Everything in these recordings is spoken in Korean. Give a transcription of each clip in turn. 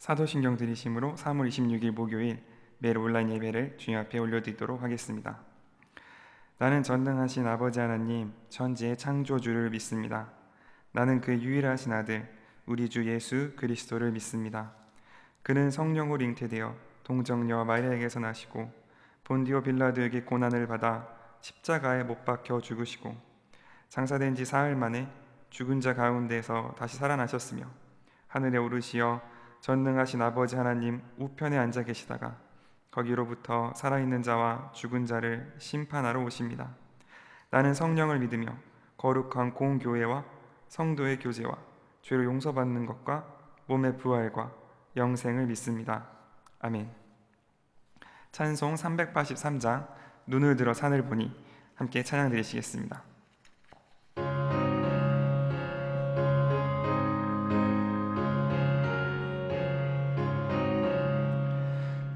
사도신경 들이심으로 3월 26일 목요일 매일 온라인 예배를 주님 앞에 올려드리도록 하겠습니다. 나는 전능하신 아버지 하나님 천지의 창조주를 믿습니다. 나는 그 유일하신 아들 우리 주 예수 그리스도를 믿습니다. 그는 성령으로 잉태되어 동정녀 마리아에게서 나시고 본디오 빌라도에게 고난을 받아 십자가에 못 박혀 죽으시고 장사된 지 사흘 만에 죽은 자 가운데서 다시 살아나셨으며 하늘에 오르시어 전능하신 아버지 하나님 우편에 앉아 계시다가 거기로부터 살아있는 자와 죽은 자를 심판하러 오십니다. 나는 성령을 믿으며 거룩한 공교회와 성도의 교제와 죄로 용서받는 것과 몸의 부활과 영생을 믿습니다. 아멘. 찬송 383장 눈을 들어 산을 보니 함께 찬양 드리시겠습니다.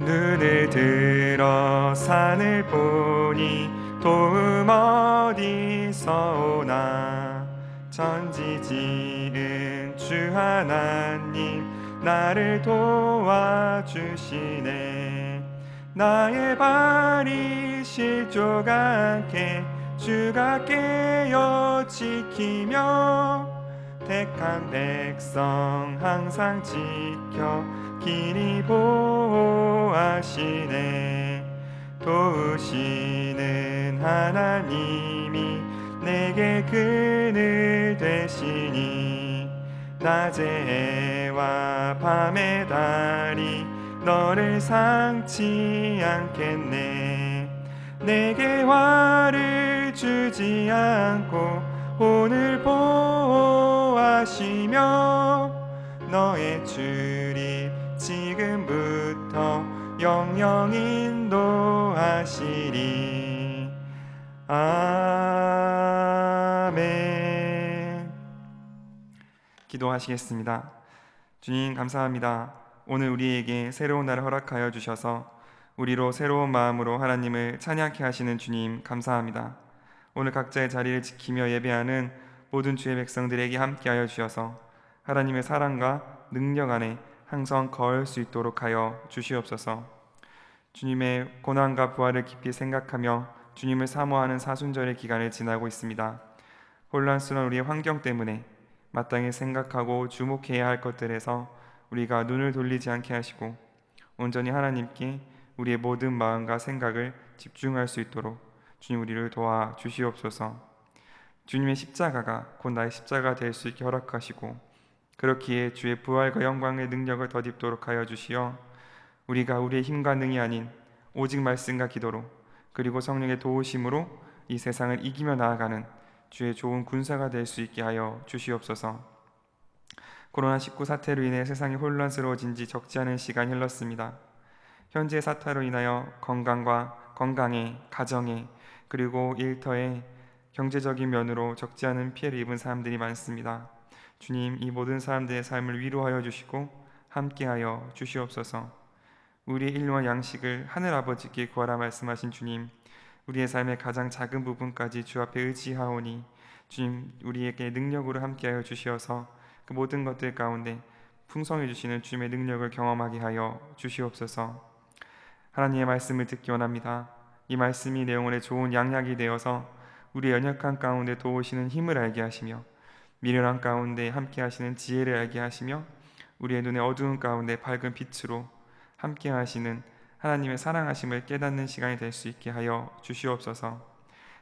눈을 들어 산을 보니 도움 어디서 오나. 천지 지은 주 하나님 나를 도와주시네. 나의 발이 실족 않게 주가 깨어 지키며 택한 백성 항상 지켜 길이 보호하시네. 도우시는 하나님이 내게 그늘 되시니 낮의 해와 밤의 달이 너를 상치 않겠네. 내게 화를 주지 않고 오늘 보호하시며 너의 출입 지금부터 영영 인도하시리. 아멘. 기도하시겠습니다. 주님 감사합니다. 오늘 우리에게 새로운 날을 허락하여 주셔서 우리로 새로운 마음으로 하나님을 찬양케 하시는 주님 감사합니다. 오늘 각자의 자리를 지키며 예배하는 모든 주의 백성들에게 함께하여 주셔서 하나님의 사랑과 능력 안에 항상 거할 수 있도록 하여 주시옵소서. 주님의 고난과 부활을 깊이 생각하며 주님을 사모하는 사순절의 기간을 지나고 있습니다. 혼란스러운 우리의 환경 때문에 마땅히 생각하고 주목해야 할 것들에서 우리가 눈을 돌리지 않게 하시고 온전히 하나님께 우리의 모든 마음과 생각을 집중할 수 있도록 주님 우리를 도와 주시옵소서. 주님의 십자가가 곧 나의 십자가가 될 수 있게 허락하시고 그렇기에 주의 부활과 영광의 능력을 덧입도록 하여 주시어 우리가 우리의 힘과 능이 아닌 오직 말씀과 기도로 그리고 성령의 도우심으로 이 세상을 이기며 나아가는 주의 좋은 군사가 될 수 있게 하여 주시옵소서. 코로나19 사태로 인해 세상이 혼란스러워진 지 적지 않은 시간이 흘렀습니다. 현재 사태로 인하여 건강에, 가정에, 그리고 일터에 경제적인 면으로 적지 않은 피해를 입은 사람들이 많습니다. 주님, 이 모든 사람들의 삶을 위로하여 주시고 함께하여 주시옵소서. 우리의 일용할 양식을 하늘 아버지께 구하라 말씀하신 주님, 우리의 삶의 가장 작은 부분까지 주 앞에 의지하오니 주님 우리에게 능력으로 함께하여 주시어서 그 모든 것들 가운데 풍성해 주시는 주님의 능력을 경험하게 하여 주시옵소서. 하나님의 말씀을 듣기 원합니다. 이 말씀이 내 영혼에 좋은 양약이 되어서 우리의 연약한 가운데 도우시는 힘을 알게 하시며 미련한 가운데 함께 하시는 지혜를 알게 하시며 우리의 눈의 어두운 가운데 밝은 빛으로 함께 하시는 하나님의 사랑하심을 깨닫는 시간이 될 수 있게 하여 주시옵소서.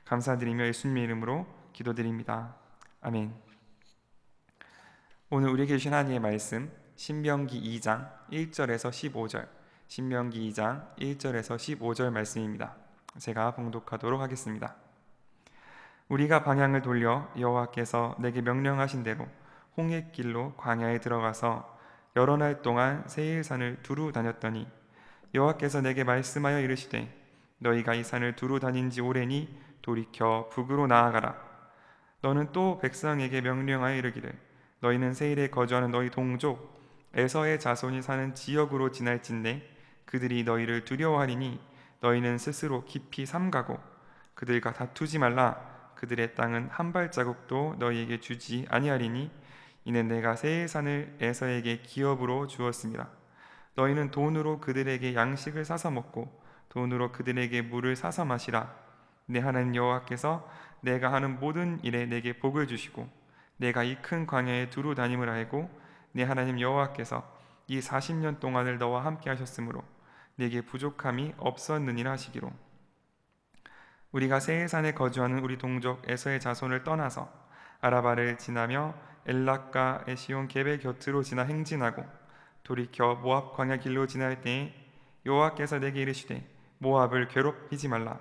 감사드리며 예수님의 이름으로 기도드립니다. 아멘. 오늘 우리에게 주신 하나님의 말씀 신명기 2장 1절에서 15절, 신명기 2장 1절에서 15절 말씀입니다. 제가 봉독하도록 하겠습니다. 우리가 방향을 돌려 여호와께서 내게 명령하신 대로 홍해길로 광야에 들어가서 여러 날 동안 세일산을 두루 다녔더니 여호와께서 내게 말씀하여 이르시되 너희가 이 산을 두루 다닌 지 오래니 돌이켜 북으로 나아가라. 너는 또 백성에게 명령하여 이르기를 너희는 세일에 거주하는 너희 동족 에서의 자손이 사는 지역으로 지날진대 그들이 너희를 두려워하리니 너희는 스스로 깊이 삼가고 그들과 다투지 말라. 그들의 땅은 한 발자국도 너희에게 주지 아니하리니 이는 내가 세일산을 에서에게 기업으로 주었습니다. 너희는 돈으로 그들에게 양식을 사서 먹고 돈으로 그들에게 물을 사서 마시라. 내 하나님 여호와께서 내가 하는 모든 일에 내게 복을 주시고 내가 이 큰 광야에 두루 다님을 알고 내 하나님 여호와께서 이 40년 동안을 너와 함께 하셨으므로 내게 부족함이 없었느니라 하시기로. 우리가 세일산에 거주하는 우리 동족 에서의 자손을 떠나서 아라바를 지나며 엘락과 에시온 게벨 곁으로 지나 행진하고 돌이켜 모압 광야 길로 지날 때에 여호와께서 내게 이르시되 모압을 괴롭히지 말라.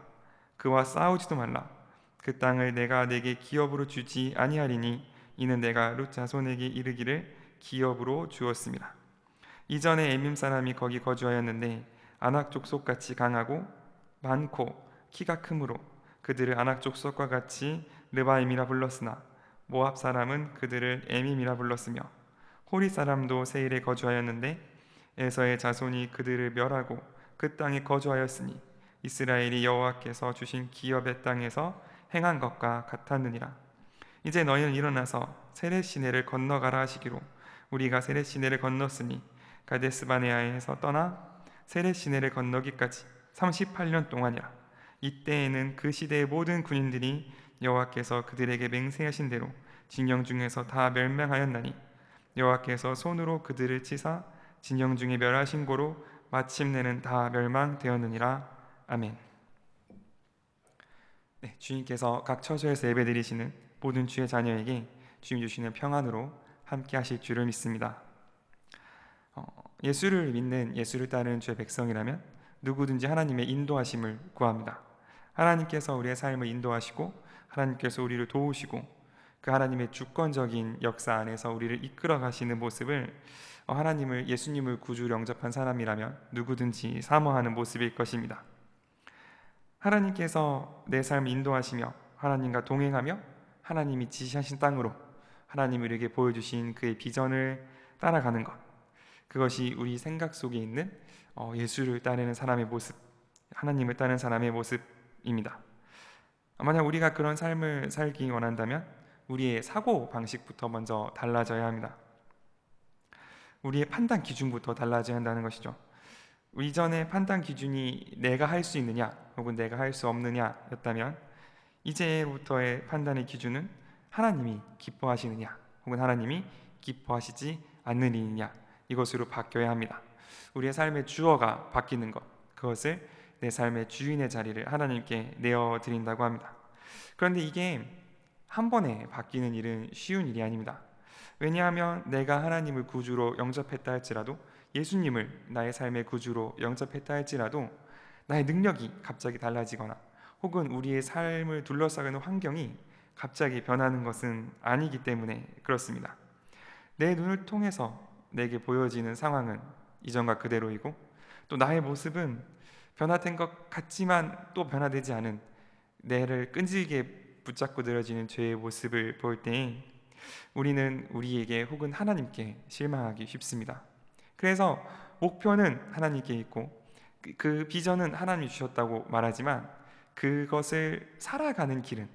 그와 싸우지도 말라. 그 땅을 내가 내게 기업으로 주지 아니하리니 이는 내가 룻 자손에게 이르기를 기업으로 주었습니다. 이전에 에밈 사람이 거기 거주하였는데 아낙 족속같이 강하고 많고 키가 크므로 그들을 아낙 족속과 같이 르바임이라 불렀으나 모압 사람은 그들을 에밈이라 불렀으며 호리 사람도 세일에 거주하였는데 에서의 자손이 그들을 멸하고 그 땅에 거주하였으니 이스라엘이 여호와께서 주신 기업의 땅에서 행한 것과 같았느니라. 이제 너희는 일어나서 세렛 시내를 건너가라 하시기로 우리가 세렛 시내를 건넜으니 가데스바네아에서 떠나 세렛 시내를 건너기까지 38년 동안이라. 이때에는 그 시대의 모든 군인들이 여호와께서 그들에게 맹세하신 대로 진영 중에서 다 멸망하였나니 여호와께서 손으로 그들을 치사 진영 중에 멸하신 고로 마침내는 다 멸망되었느니라. 아멘. 네, 주님께서 각 처소에서 예배드리시는 모든 주의 자녀에게 주님 주시는 평안으로 함께 하실 줄을 믿습니다. 예수를 믿는 예수를 따르는 주의 백성이라면 누구든지 하나님의 인도하심을 구합니다. 하나님께서 우리의 삶을 인도하시고 하나님께서 우리를 도우시고 그 하나님의 주권적인 역사 안에서 우리를 이끌어 가시는 모습을 하나님을 예수님을 구주로 영접한 사람이라면 누구든지 사모하는 모습일 것입니다. 하나님께서 내 삶을 인도하시며 하나님과 동행하며 하나님이 지시하신 땅으로 하나님이 우리에게 보여주신 그의 비전을 따라가는 것, 그것이 우리 생각 속에 있는 예수를 따르는 사람의 모습, 하나님을 따르는 사람의 모습입니다. 만약 우리가 그런 삶을 살기 원한다면 우리의 사고 방식부터 먼저 달라져야 합니다. 우리의 판단 기준부터 달라져야 한다는 것이죠. 이전의 판단 기준이 내가 할 수 있느냐 혹은 내가 할 수 없느냐 였다면 이제부터의 판단의 기준은 하나님이 기뻐하시느냐 혹은 하나님이 기뻐하시지 않느냐 이것으로 바뀌어야 합니다. 우리의 삶의 주어가 바뀌는 것, 그것을 내 삶의 주인의 자리를 하나님께 내어드린다고 합니다. 그런데 이게 한 번에 바뀌는 일은 쉬운 일이 아닙니다. 왜냐하면 내가 하나님을 구주로 영접했다 할지라도, 예수님을 나의 삶의 구주로 영접했다 할지라도 나의 능력이 갑자기 달라지거나 혹은 우리의 삶을 둘러싸는 환경이 갑자기 변하는 것은 아니기 때문에 그렇습니다. 내 눈을 통해서 내게 보여지는 상황은 이전과 그대로이고 또 나의 모습은 변화된 것 같지만 또 변화되지 않은 내를 끈질기게 붙잡고 늘어지는 죄의 모습을 볼 때 우리는 우리에게 혹은 하나님께 실망하기 쉽습니다. 그래서 목표는 하나님께 있고 그 비전은 하나님이 주셨다고 말하지만 그것을 살아가는 길은,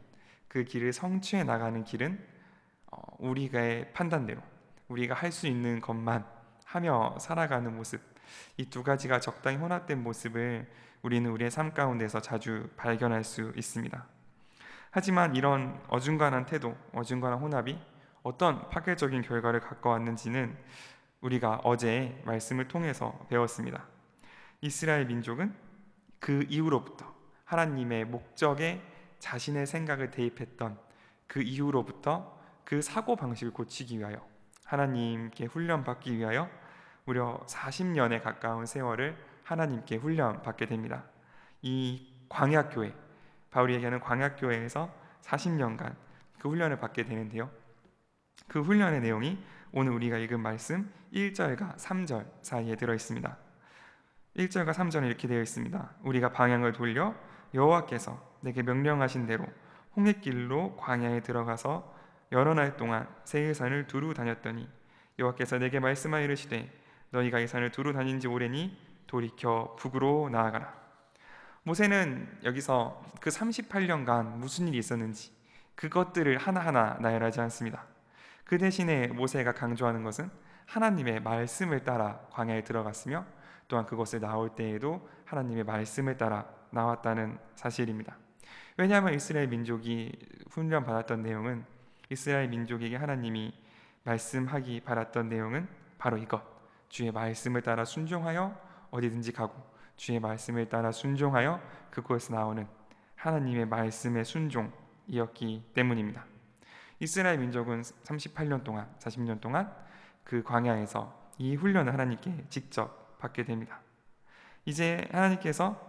그 길을 성취해 나가는 길은 우리의 판단대로 우리가 할 수 있는 것만 하며 살아가는 모습, 이 두 가지가 적당히 혼합된 모습을 우리는 우리의 삶 가운데서 자주 발견할 수 있습니다. 하지만 이런 어중간한 태도, 어중간한 혼합이 어떤 파괴적인 결과를 갖고 왔는지는 우리가 어제의 말씀을 통해서 배웠습니다. 이스라엘 민족은 그 이후로부터 하나님의 목적에 자신의 생각을 대입했던 그 이후로부터 그 사고방식을 고치기 위하여 하나님께 훈련받기 위하여 무려 40년에 가까운 세월을 하나님께 훈련받게 됩니다. 이 광야교회, 바울이 얘기하는 광야교회에서 40년간 그 훈련을 받게 되는데요, 그 훈련의 내용이 오늘 우리가 읽은 말씀 1절과 3절 사이에 들어있습니다. 1절과 3절은 이렇게 되어 있습니다. 우리가 방향을 돌려 여호와께서 내게 명령하신 대로 홍해길로 광야에 들어가서 여러 날 동안 세일산을 두루 다녔더니 여호와께서 내게 말씀하여 이르시되 너희가 이 산을 두루 다닌 지 오래니 돌이켜 북으로 나아가라. 모세는 여기서 그 38년간 무슨 일이 있었는지 그것들을 하나하나 나열하지 않습니다. 그 대신에 모세가 강조하는 것은 하나님의 말씀을 따라 광야에 들어갔으며 또한 그곳에 나올 때에도 하나님의 말씀을 따라 나왔다는 사실입니다. 왜냐하면 이스라엘 민족이 훈련받았던 내용은, 이스라엘 민족에게 하나님이 말씀하기 바랐던 내용은 바로 이것, 주의 말씀을 따라 순종하여 어디든지 가고 주의 말씀을 따라 순종하여 그곳에서 나오는 하나님의 말씀의 순종이었기 때문입니다. 이스라엘 민족은 38년 동안, 40년 동안 그 광야에서 이 훈련을 하나님께 직접 받게 됩니다. 이제 하나님께서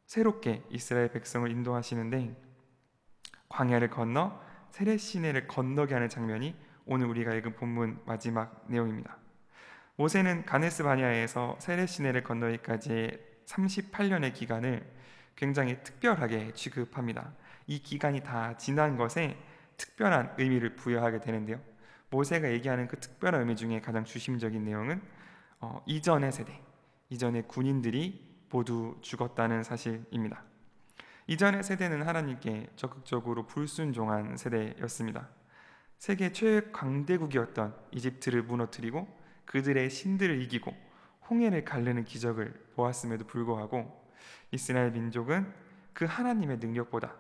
새롭게 이스라엘 백성을 인도하시는데, 광야를 건너 세렛 시내를 건너게 하는 장면이 오늘 우리가 읽은 본문 마지막 내용입니다. 모세는 가데스 바네아에서 세렛 시내를 건너기까지의 38년의 기간을 굉장히 특별하게 취급합니다. 이 기간이 다 지난 것에 특별한 의미를 부여하게 되는데요. 모세가 얘기하는 그 특별한 의미 중에 가장 중심적인 내용은 이전의 세대, 이전의 군인들이 모두 죽었다는 사실입니다. 이전의 세대는 하나님께 적극적으로 불순종한 세대였습니다. 세계 최대 강대국이었던 이집트를 무너뜨리고 그들의 신들을 이기고 홍해를 가르는 기적을 보았음에도 불구하고 이스라엘 민족은 그 하나님의 능력보다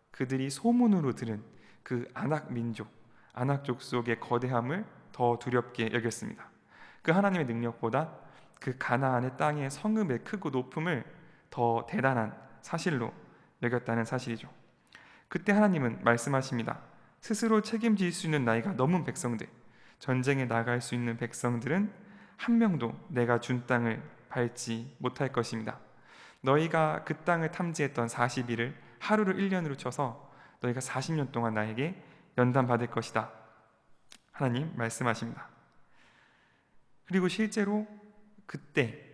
그들이 소문으로 들은 그 아낙 민족, 아낙 족속의 거대함을 더 두렵게 여겼습니다. 그 하나님의 능력보다 그 가나안의 땅의 성읍의 크고 높음을 더 대단한 사실로 여겼다는 사실이죠. 그때 하나님은 말씀하십니다. 스스로 책임질 수 있는 나이가 넘은 백성들, 전쟁에 나갈 수 있는 백성들은 한 명도 내가 준 땅을 밟지 못할 것입니다. 너희가 그 땅을 탐지했던 40일을 하루를 1년으로 쳐서 너희가 40년 동안 나에게 연단받을 것이다. 하나님 말씀하십니다. 그리고 실제로 그때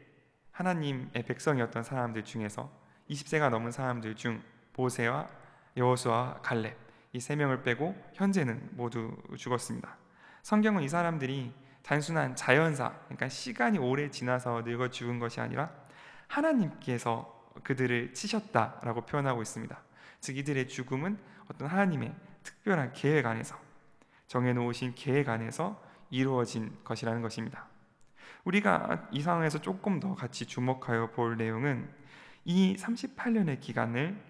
하나님의 백성이었던 사람들 중에서 20세가 넘은 사람들 중 모세와 여호수아와 갈렙, 이 세 명을 빼고 현재는 모두 죽었습니다. 성경은 이 사람들이 단순한 자연사, 그러니까 시간이 오래 지나서 늙어 죽은 것이 아니라 하나님께서 그들을 치셨다라고 표현하고 있습니다. 즉 이들의 죽음은 어떤 하나님의 특별한 계획 안에서, 정해놓으신 계획 안에서 이루어진 것이라는 것입니다. 우리가 이 상황에서 조금 더 같이 주목하여 볼 내용은 이 38년의 기간을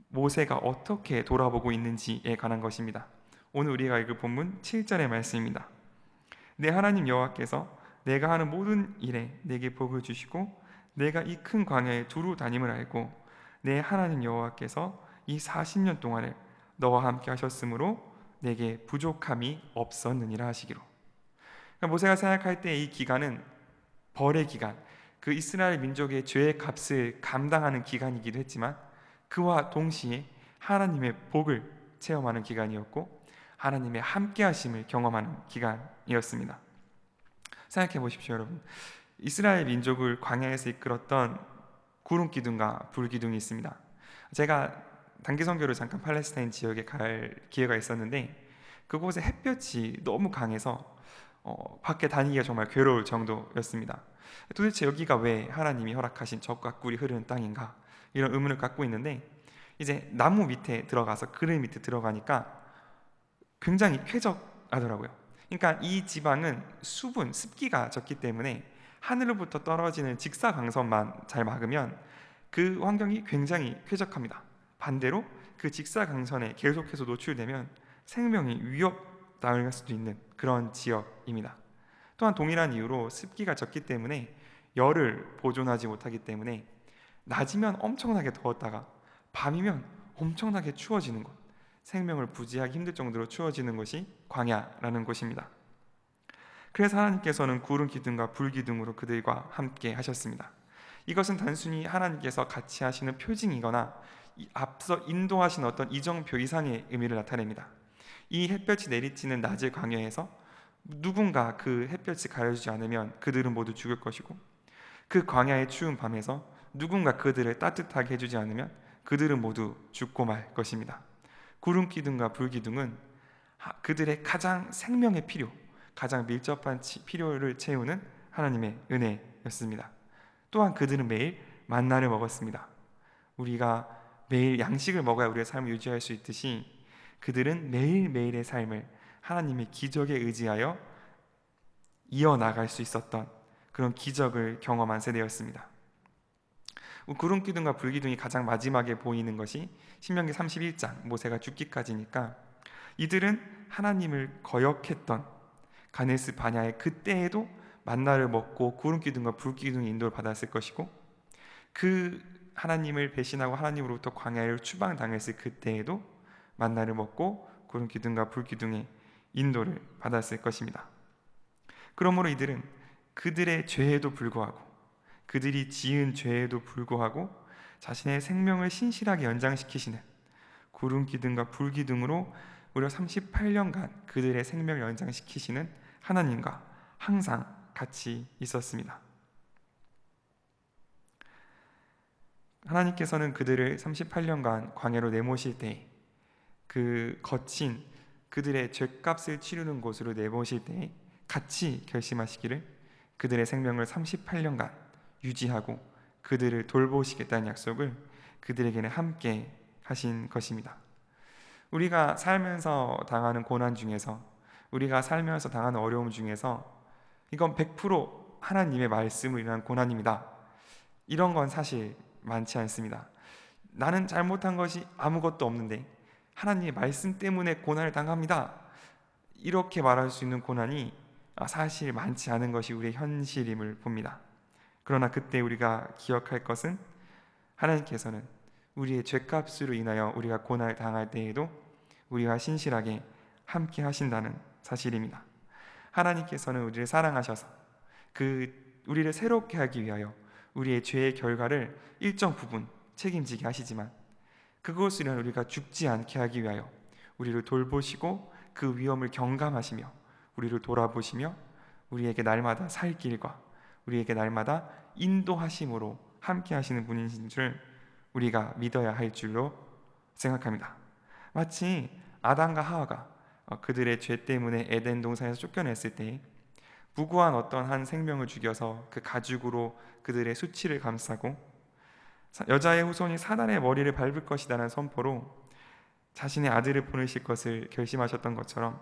모세가 어떻게 돌아보고 있는지에 관한 것입니다. 오늘 우리가 읽을 본문 7절의 말씀입니다. 내 하나님 여호와께서 내가 하는 모든 일에 내게 복을 주시고 내가 이 큰 광야에 두루 다님을 알고 내 하나님 여호와께서 이 40년 동안을 너와 함께 하셨으므로 내게 부족함이 없었느니라 하시기로. 그러니까 모세가 생각할 때 이 기간은 벌의 기간, 그 이스라엘 민족의 죄의 값을 감당하는 기간이기도 했지만 그와 동시에 하나님의 복을 체험하는 기간이었고 하나님의 함께하심을 경험하는 기간이었습니다. 생각해 보십시오, 여러분. 이스라엘 민족을 광야에서 이끌었던 구름 기둥과 불 기둥이 있습니다. 제가 단기 선교를 잠깐 팔레스타인 지역에 갈 기회가 있었는데 그곳에 햇볕이 너무 강해서 밖에 다니기가 정말 괴로울 정도였습니다. 도대체 여기가 왜 하나님이 허락하신 적과 꿀이 흐르는 땅인가, 이런 의문을 갖고 있는데 이제 나무 밑에 들어가서 그늘 밑에 들어가니까 굉장히 쾌적하더라고요. 그러니까 이 지방은 수분, 습기가 적기 때문에 하늘로부터 떨어지는 직사광선만 잘 막으면 그 환경이 굉장히 쾌적합니다. 반대로 그 직사광선에 계속해서 노출되면 생명이 위협당할 수도 있는 그런 지역입니다. 또한 동일한 이유로 습기가 적기 때문에 열을 보존하지 못하기 때문에 낮이면 엄청나게 더웠다가 밤이면 엄청나게 추워지는 곳, 생명을 부지하기 힘들 정도로 추워지는 것이 광야라는 곳입니다. 그래서 하나님께서는 구름 기둥과 불 기둥으로 그들과 함께 하셨습니다. 이것은 단순히 하나님께서 같이 하시는 표징이거나 앞서 인도하신 어떤 이정표 이상의 의미를 나타냅니다. 이 햇볕이 내리쬐는 낮의 광야에서 누군가 그 햇볕을 가려주지 않으면 그들은 모두 죽을 것이고 그 광야의 추운 밤에서 누군가 그들을 따뜻하게 해주지 않으면 그들은 모두 죽고 말 것입니다. 구름 기둥과 불 기둥은 그들의 가장 생명의 필요, 가장 밀접한 필요를 채우는 하나님의 은혜였습니다. 또한 그들은 매일 만나를 먹었습니다. 우리가 매일 양식을 먹어야 우리의 삶을 유지할 수 있듯이 그들은 매일매일의 삶을 하나님의 기적에 의지하여 이어나갈 수 있었던 그런 기적을 경험한 세대였습니다. 구름기둥과 불기둥이 가장 마지막에 보이는 것이 신명기 31장 모세가 죽기까지니까, 이들은 하나님을 거역했던 가네스 바냐의 그때에도 만나를 먹고 구름기둥과 불기둥의 인도를 받았을 것이고, 그 하나님을 배신하고 하나님으로부터 광야를 추방당했을 그때에도 만나를 먹고 구름기둥과 불기둥의 인도를 받았을 것입니다. 그러므로 이들은 그들의 죄에도 불구하고, 그들이 지은 죄에도 불구하고 자신의 생명을 신실하게 연장시키시는 구름기둥과 불기둥으로 무려 38년간 그들의 생명을 연장시키시는 하나님과 항상 같이 있었습니다. 하나님께서는 그들을 38년간 광야로 내모실 때, 그 거친 그들의 죄값을 치르는 곳으로 내모실 때 같이 결심하시기를 그들의 생명을 38년간 유지하고 그들을 돌보시겠다는 약속을 그들에게는 함께 하신 것입니다. 우리가 살면서 당하는 고난 중에서, 우리가 살면서 당하는 어려움 중에서 이건 100% 하나님의 말씀으로 인한 고난입니다, 이런 건 사실 많지 않습니다. 나는 잘못한 것이 아무것도 없는데 하나님의 말씀 때문에 고난을 당합니다, 이렇게 말할 수 있는 고난이 사실 많지 않은 것이 우리의 현실임을 봅니다. 그러나 그때 우리가 기억할 것은, 하나님께서는 우리의 죄값으로 인하여 우리가 고난을 당할 때에도 우리와 신실하게 함께 하신다는 사실입니다. 하나님께서는 우리를 사랑하셔서 우리를 새롭게 하기 위하여 우리의 죄의 결과를 일정 부분 책임지게 하시지만, 그것으로 인해 우리가 죽지 않게 하기 위하여 우리를 돌보시고 그 위험을 경감하시며 우리를 돌아보시며 우리에게 날마다 살 길과 우리에게 날마다 인도하심으로 함께 하시는 분이신 줄 우리가 믿어야 할 줄로 생각합니다. 마치 아담과 하와가 그들의 죄 때문에 에덴 동산에서 쫓겨냈을 때 무고한 어떤 한 생명을 죽여서 그 가죽으로 그들의 수치를 감싸고 여자의 후손이 사단의 머리를 밟을 것이라는 선포로 자신의 아들을 보내실 것을 결심하셨던 것처럼,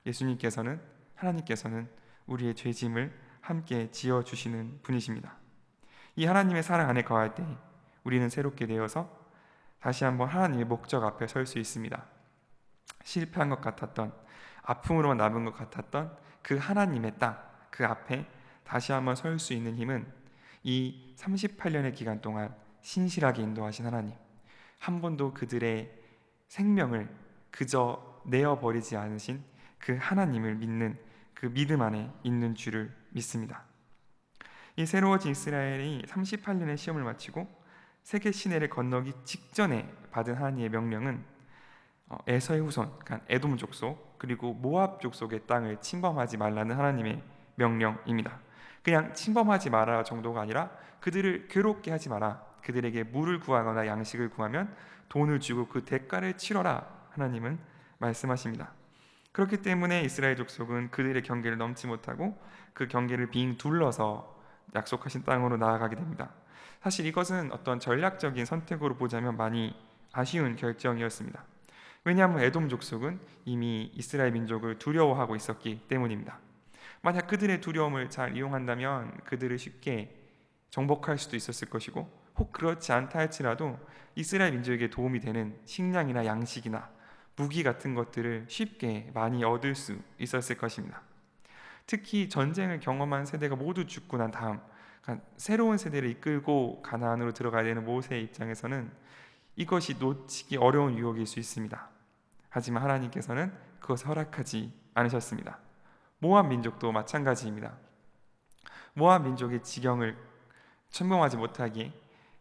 예수님께서는, 하나님께서는 우리의 죄짐을 함께 지어주시는 분이십니다. 이 하나님의 사랑 안에 거할 때 우리는 새롭게 되어서 다시 한번 하나님의 목적 앞에 설 수 있습니다. 실패한 것 같았던, 아픔으로만 남은 것 같았던 그 하나님의 땅, 그 앞에 다시 한번 설 수 있는 힘은 이 38년의 기간 동안 신실하게 인도하신 하나님, 한 번도 그들의 생명을 그저 내어버리지 않으신 그 하나님을 믿는 그 믿음 안에 있는 줄을 믿습니다. 이 새로워진 이스라엘이 38년의 시험을 마치고 세계 시내를 건너기 직전에 받은 하나님의 명령은 에서의 후손, 그러니까 에돔 족속 그리고 모압 족속의 땅을 침범하지 말라는 하나님의 명령입니다. 그냥 침범하지 마라 정도가 아니라 그들을 괴롭게 하지 마라, 그들에게 물을 구하거나 양식을 구하면 돈을 주고 그 대가를 치러라, 하나님은 말씀하십니다. 그렇기 때문에 이스라엘 족속은 그들의 경계를 넘지 못하고 그 경계를 빙 둘러서 약속하신 땅으로 나아가게 됩니다. 사실 이것은 어떤 전략적인 선택으로 보자면 많이 아쉬운 결정이었습니다. 왜냐하면 에돔 족속은 이미 이스라엘 민족을 두려워하고 있었기 때문입니다. 만약 그들의 두려움을 잘 이용한다면 그들을 쉽게 정복할 수도 있었을 것이고, 혹 그렇지 않다 할지라도 이스라엘 민족에게 도움이 되는 식량이나 양식이나 무기 같은 것들을 쉽게 많이 얻을 수 있었을 것입니다. 특히 전쟁을 경험한 세대가 모두 죽고 난 다음 새로운 세대를 이끌고 가나안으로 들어가야 되는 모세의 입장에서는 이것이 놓치기 어려운 유혹일 수 있습니다. 하지만 하나님께서는 그것을 허락하지 않으셨습니다. 모압 민족도 마찬가지입니다. 모압 민족의 지경을 침범하지 못하기에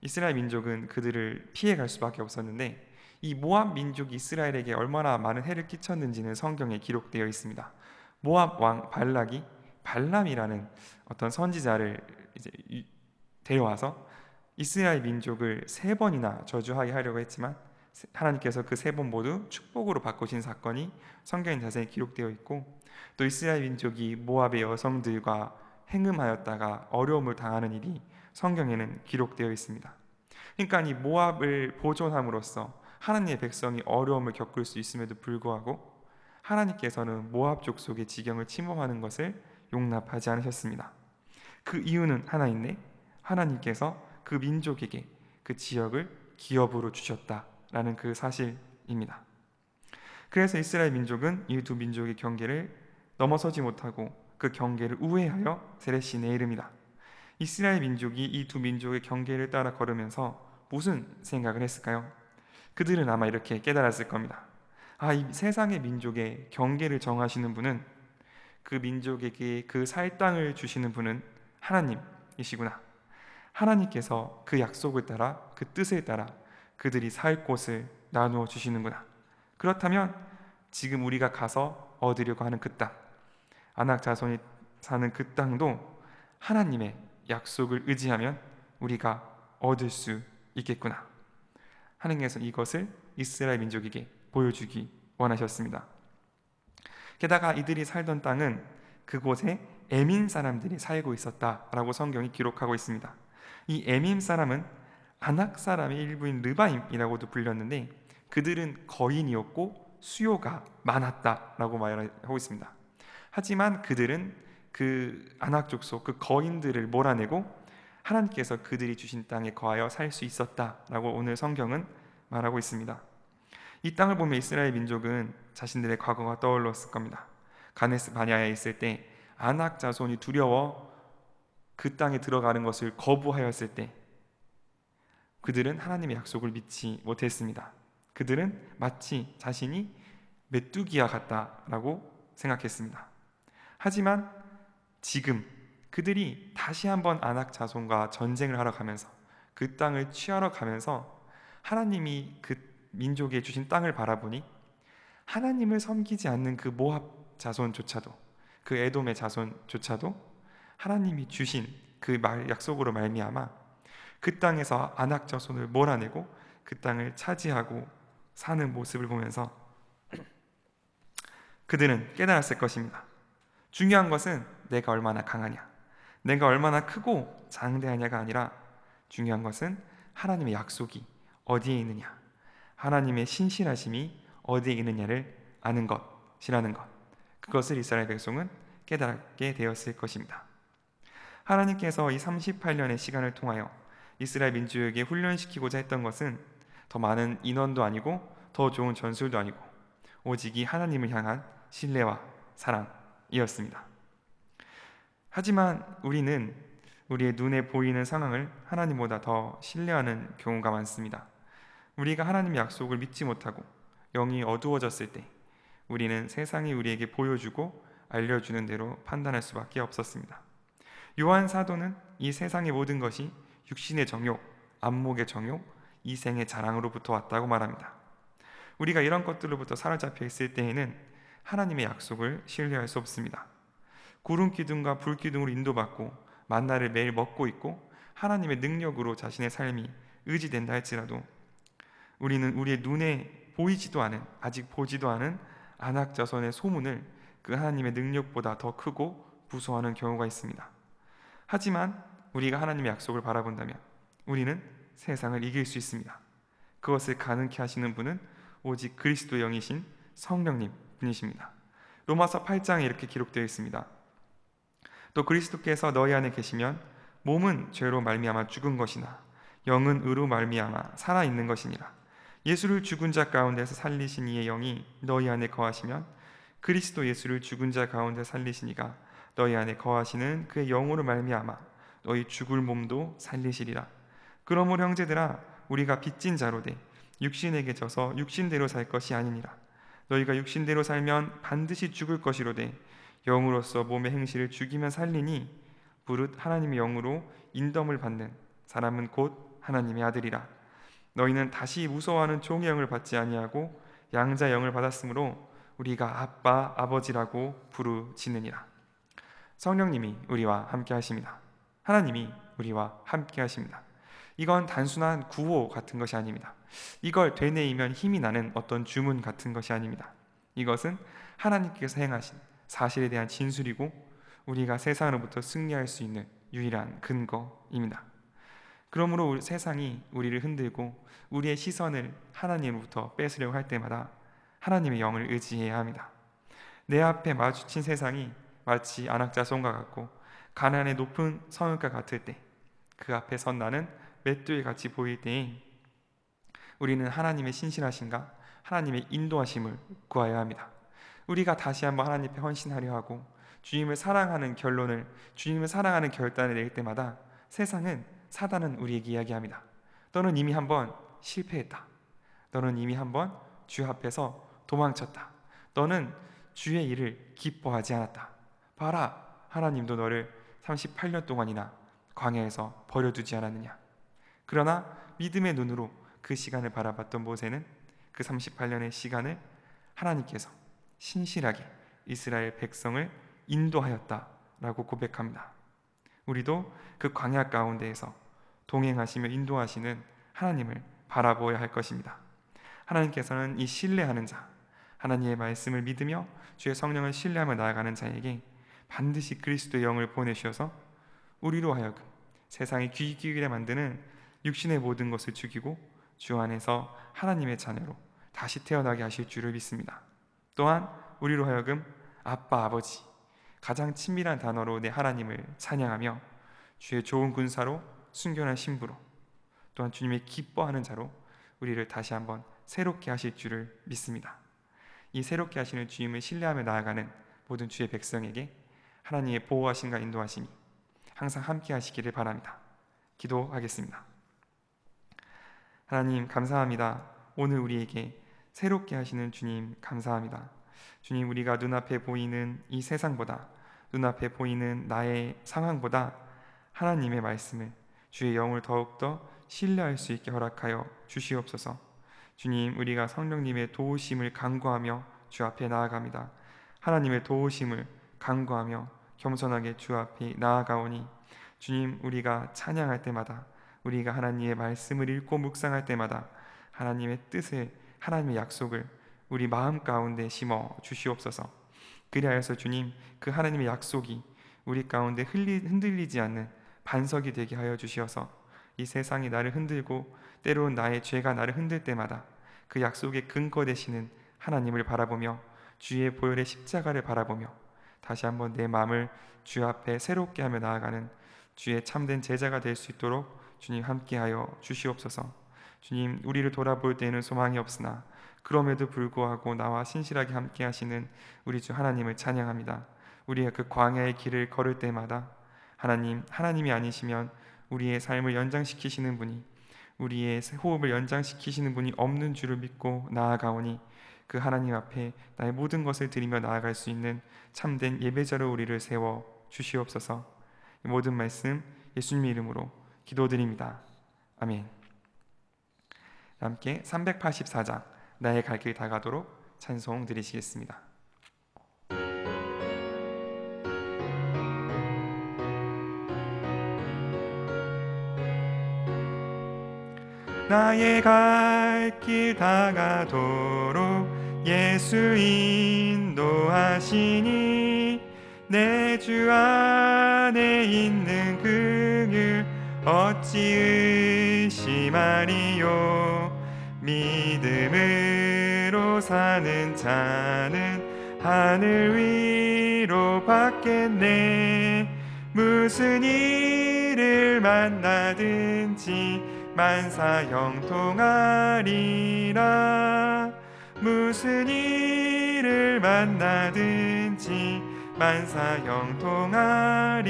이스라엘 민족은 그들을 피해갈 수밖에 없었는데, 이 모압 민족이 이스라엘에게 얼마나 많은 해를 끼쳤는지는 성경에 기록되어 있습니다. 모압 왕 발락이 발람이라는 어떤 선지자를 이제 데려와서 이스라엘 민족을 3번이나 저주하게 하려고 했지만 하나님께서 그 3번 모두 축복으로 바꾸신 사건이 성경에 자세히 기록되어 있고, 또 이스라엘 민족이 모압의 여성들과 행음하였다가 어려움을 당하는 일이 성경에는 기록되어 있습니다. 그러니까 이 모압을 보존함으로써 하나님의 백성이 어려움을 겪을 수 있음에도 불구하고 하나님께서는 모압 족속의 지경을 침범하는 것을 용납하지 않으셨습니다. 그 이유는 하나 있네. 하나님께서 그 민족에게 그 지역을 기업으로 주셨다라는 그 사실입니다. 그래서 이스라엘 민족은 이 두 민족의 경계를 넘어서지 못하고 그 경계를 우회하여 세레신에 이릅니다. 이스라엘 민족이 이 두 민족의 경계를 따라 걸으면서 무슨 생각을 했을까요? 그들은 아마 이렇게 깨달았을 겁니다. 이 세상의 민족의 경계를 정하시는 분은, 그 민족에게 그 살 땅을 주시는 분은 하나님이시구나. 하나님께서 그 약속을 따라, 그 뜻을 따라 그들이 살 곳을 나누어 주시는구나. 그렇다면 지금 우리가 가서 얻으려고 하는 그 땅, 아낙 자손이 사는 그 땅도 하나님의 약속을 의지하면 우리가 얻을 수 있겠구나. 하나님께서 이것을 이스라엘 민족에게 보여주기 원하셨습니다. 게다가 이들이 살던 땅은 그곳에 에민 사람들이 살고 있었다라고 성경이 기록하고 있습니다. 이 에민 사람은 아낙 사람의 일부인 르바임이라고도 불렸는데, 그들은 거인이었고 수요가 많았다라고 말하고 있습니다. 하지만 그들은 그 아낙 족속, 그 거인들을 몰아내고 하나님께서 그들이 주신 땅에 거하여 살 수 있었다라고 오늘 성경은 말하고 있습니다. 이 땅을 보면 이스라엘 민족은 자신들의 과거가 떠올랐을 겁니다. 가데스 바네아에 있을 때 아낙 자손이 두려워 그 땅에 들어가는 것을 거부하였을 때 그들은 하나님의 약속을 믿지 못했습니다. 그들은 마치 자신이 메뚜기와 같다라고 생각했습니다. 하지만 지금 그들이 다시 한번 아낙 자손과 전쟁을 하러 가면서 그 땅을 취하러 가면서 하나님이 그 민족에 주신 땅을 바라보니 하나님을 섬기지 않는 그 모압 자손조차도, 그 에돔의 자손조차도 하나님이 주신 그 약속으로 말미암아 그 땅에서 아낙 자손을 몰아내고 그 땅을 차지하고 사는 모습을 보면서 그들은 깨달았을 것입니다. 중요한 것은 내가 얼마나 강하냐, 내가 얼마나 크고 장대하냐가 아니라 중요한 것은 하나님의 약속이 어디에 있느냐, 하나님의 신실하심이 어디에 있느냐를 아는 것이라는 것, 그것을 이스라엘 백성은 깨닫게 되었을 것입니다. 하나님께서 이 38년의 시간을 통하여 이스라엘 민족에게 훈련시키고자 했던 것은 더 많은 인원도 아니고 더 좋은 전술도 아니고 오직 이 하나님을 향한 신뢰와 사랑이었습니다. 하지만 우리는 우리의 눈에 보이는 상황을 하나님보다 더 신뢰하는 경우가 많습니다. 우리가 하나님의 약속을 믿지 못하고 영이 어두워졌을 때 우리는 세상이 우리에게 보여주고 알려주는 대로 판단할 수밖에 없었습니다. 요한 사도는 이 세상의 모든 것이 육신의 정욕, 안목의 정욕, 이생의 자랑으로부터 왔다고 말합니다. 우리가 이런 것들로부터 사로잡혀 있을 때에는 하나님의 약속을 신뢰할 수 없습니다. 구름 기둥과 불 기둥으로 인도받고 만나를 매일 먹고 있고 하나님의 능력으로 자신의 삶이 의지된다 할지라도 우리는 우리의 눈에 보이지도 않은, 아직 보지도 않은 아낙 자손의 소문을 그 하나님의 능력보다 더 크고 무서워하는 경우가 있습니다. 하지만 우리가 하나님의 약속을 바라본다면 우리는 세상을 이길 수 있습니다. 그것을 가능케 하시는 분은 오직 그리스도의 영이신 성령님 분이십니다. 로마서 8장에 이렇게 기록되어 있습니다. 또 그리스도께서 너희 안에 계시면 몸은 죄로 말미암아 죽은 것이나 영은 의로 말미암아 살아있는 것이니라. 예수를 죽은 자 가운데서 살리신 이의 영이 너희 안에 거하시면 그리스도 예수를 죽은 자 가운데 살리신 이가 너희 안에 거하시는 그의 영으로 말미암아 너희 죽을 몸도 살리시리라. 그러므로 형제들아 우리가 빚진 자로되 육신에게 져서 육신대로 살 것이 아니니라. 너희가 육신대로 살면 반드시 죽을 것이로되 영으로서 몸의 행실을 죽이면 살리니 무릇 하나님의 영으로 인덤을 받는 사람은 곧 하나님의 아들이라. 너희는 다시 무서워하는 종의 영을 받지 아니하고 양자의 영을 받았으므로 우리가 아빠 아버지라고 부르짖느니라. 성령님이 우리와 함께 하십니다. 하나님이 우리와 함께 하십니다. 이건 단순한 구호 같은 것이 아닙니다. 이걸 되뇌이면 힘이 나는 어떤 주문 같은 것이 아닙니다. 이것은 하나님께서 행하신 사실에 대한 진술이고 우리가 세상으로부터 승리할 수 있는 유일한 근거입니다. 그러므로 세상이 우리를 흔들고 우리의 시선을 하나님으로부터 뺏으려고 할 때마다 하나님의 영을 의지해야 합니다. 내 앞에 마주친 세상이 마치 안악자손과 같고 가나안의 높은 성읍과 같을 때, 그 앞에 선 나는 맷돌 같이 보일 때에 우리는 하나님의 신실하신가, 하나님의 인도하심을 구해야 합니다. 우리가 다시 한번 하나님 앞에 헌신하려 하고 주님을 사랑하는 결단을 낼 때마다 세상은, 사단은 우리에게 이야기합니다. 너는 이미 한번 실패했다. 너는 이미 한번 주 앞에서 도망쳤다. 너는 주의 일을 기뻐하지 않았다. 봐라, 하나님도 너를 38년 동안이나 광야에서 버려두지 않았느냐. 그러나 믿음의 눈으로 그 시간을 바라봤던 모세는 그 38년의 시간을 하나님께서 신실하게 이스라엘 백성을 인도하였다라고 고백합니다. 우리도 그 광야 가운데에서 동행하시며 인도하시는 하나님을 바라보아야 할 것입니다. 하나님께서는 이 신뢰하는 자, 하나님의 말씀을 믿으며 주의 성령을 신뢰하며 나아가는 자에게 반드시 그리스도의 영을 보내주셔서 우리로 하여금 세상에 귀 기울이게 만드는 육신의 모든 것을 죽이고 주 안에서 하나님의 자녀로 다시 태어나게 하실 줄을 믿습니다. 또한 우리로 하여금 아빠, 아버지, 가장 친밀한 단어로 내 하나님을 찬양하며 주의 좋은 군사로, 순결한 신부로, 또한 주님의 기뻐하는 자로 우리를 다시 한번 새롭게 하실 줄을 믿습니다. 이 새롭게 하시는 주님을 신뢰하며 나아가는 모든 주의 백성에게 하나님의 보호하심과 인도하심이 항상 함께 하시기를 바랍니다. 기도하겠습니다. 하나님 감사합니다. 오늘 우리에게 새롭게 하시는 주님 감사합니다. 주님, 우리가 눈앞에 보이는 이 세상보다, 눈앞에 보이는 나의 상황보다 하나님의 말씀을, 주의 영을 더욱더 신뢰할 수 있게 허락하여 주시옵소서. 주님, 우리가 성령님의 도우심을 간구하며 주 앞에 나아갑니다. 하나님의 도우심을 간구하며 겸손하게 주 앞에 나아가오니 주님, 우리가 찬양할 때마다, 우리가 하나님의 말씀을 읽고 묵상할 때마다 하나님의 뜻을, 하나님의 약속을 우리 마음 가운데 심어 주시옵소서. 그리하여서 주님, 그 하나님의 약속이 우리 가운데 흔들리지 않는 반석이 되게 하여 주시어서 이 세상이 나를 흔들고 때로는 나의 죄가 나를 흔들 때마다 그 약속의 근거 되시는 하나님을 바라보며 주의 보혈의 십자가를 바라보며 다시 한번 내 마음을 주 앞에 새롭게 하며 나아가는 주의 참된 제자가 될 수 있도록 주님 함께하여 주시옵소서. 주님, 우리를 돌아볼 때에는 소망이 없으나 그럼에도 불구하고 나와 신실하게 함께 하시는 우리 주 하나님을 찬양합니다. 우리가 그 광야의 길을 걸을 때마다 하나님이 아니시면 우리의 삶을 연장시키시는 분이, 우리의 호흡을 연장시키시는 분이 없는 줄을 믿고 나아가오니 그 하나님 앞에 나의 모든 것을 드리며 나아갈 수 있는 참된 예배자로 우리를 세워 주시옵소서. 이 모든 말씀 예수님의 이름으로 기도드립니다. 아멘. 함께 384장 나의 갈 길 다가도록 찬송 드리시겠습니다. 나의 갈 길 다가도록 예수 인도하시니 내 주 안에 있는 긍휼 어찌 의심하리요. 믿음으로 사는 자는 하늘 위로 받겠네. 무슨 일을 만나든지 만사 형통하리라. 무슨 일을 만나든지 만사 형통하리라.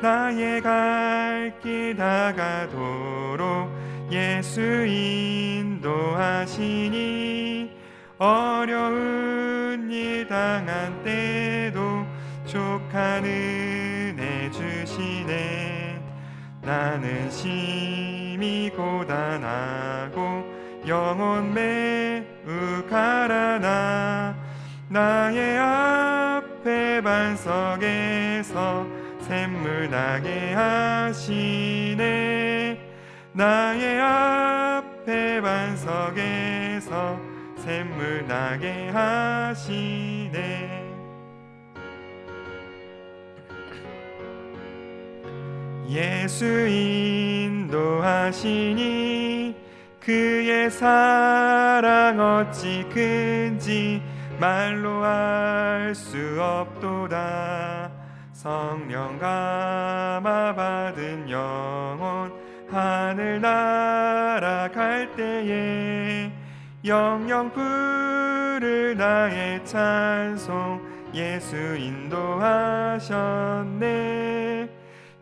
나의 갈 길 다가도록 예수 인도하시니 어려운 일 당한 때도 족한 은혜 주시네. 나는 심히 고단하고 영혼 매우 가라나 나의 앞에 반석에서 샘물 나게 하시네. 나의 앞에 반석에서 샘물 나게 하시네. 예수 인도하시니 그의 사랑 어찌 큰지 말로 알 수 없도다. 성령 감화 받은 영혼 하늘 날아갈 때에 영영 부를 나의 찬송 예수 인도하셨네.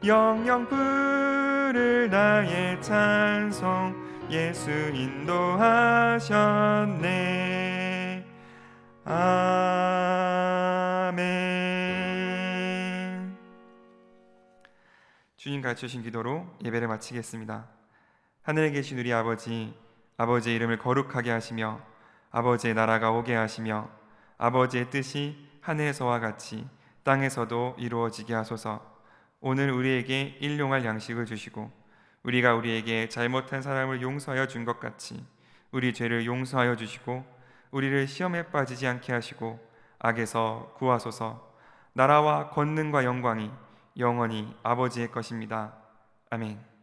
영영 부를 나의 찬송 예수 인도하셨네. 아멘. 주님 가르쳐주신 기도로 예배를 마치겠습니다. 하늘에 계신 우리 아버지, 아버지의 이름을 거룩하게 하시며 아버지의 나라가 오게 하시며 아버지의 뜻이 하늘에서와 같이 땅에서도 이루어지게 하소서. 오늘 우리에게 일용할 양식을 주시고 우리가 우리에게 잘못한 사람을 용서하여 준 것 같이 우리 죄를 용서하여 주시고 우리를 시험에 빠지지 않게 하시고 악에서 구하소서. 나라와 권능과 영광이 영원히 아버지의 것입니다. 아멘.